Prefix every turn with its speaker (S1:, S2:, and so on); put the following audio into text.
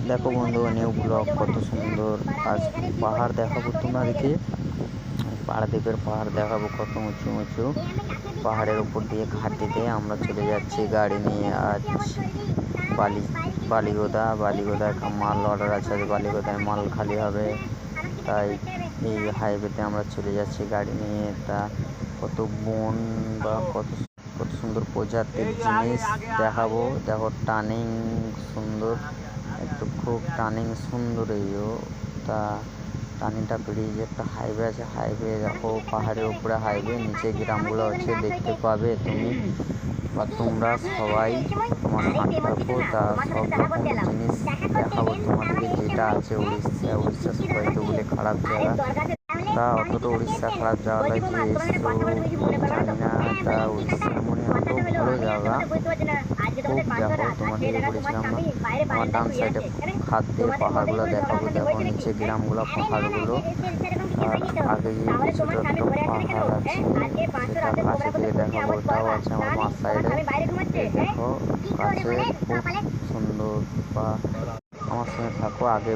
S1: দেখো বন্ধু, new blog কত সুন্দর। আজ পাহাড় দেখাবো তোমাদেরকে। পারাদ্বীপের পাহাড় দেখাবো, কত উঁচু উঁচু পাহাড়ের উপর দিয়ে ঘাটিতে আমরা চলে যাচ্ছি গাড়ি নিয়ে। আজ বালিগোদা মাল অর্ডার আছে, আজ বালিগোদায় মাল খালি হবে, তাই এই হাইওয়েতে আমরা চলে যাচ্ছি গাড়ি নিয়ে। তা কত বন বা কত কত সুন্দর প্রজাতির জিনিস দেখাবো। দেখো টার্নিং সুন্দর, একটু খুব টার্নিং সুন্দর। তা টার্নিংটা পেরিয়ে যে একটা হাইওয়ে আছে, হাইওয়ে দেখো পাহাড়ের উপরে হাইওয়ে, নিচে গ্রামগুলো হচ্ছে দেখতে পাবে তুমি বা তোমরা সবাই তোমার সাথে থাকো। তা সব রকম জিনিস দেখাবো তোমাদেরকে, যেটা আছে উড়িষ্যা সবাই তো বলে খারাপ জায়গা, তা অতটা উড়িষ্যা খারাপ জায়গা নয় যে এসো জানি না। তা উড়িষ্যা মনে অত ভালো জায়গা খুব। দেখো তোমাদের বলেছিলাম না, আমার ডান সাইডে খাদ দিয়ে পাহাড়গুলো দেখাবো। দেখো নিচে গ্রামগুলো পাহাড়গুলো, আর আগে গিয়ে কিছুটা একটা পাহাড় আছে, সেটা কাছে থেকে দেখাবো। ওটাও আছে আমার বাঁ সাইডে। দেখো কাছে খুব সুন্দর। বা আমার সঙ্গে থাকো, আগে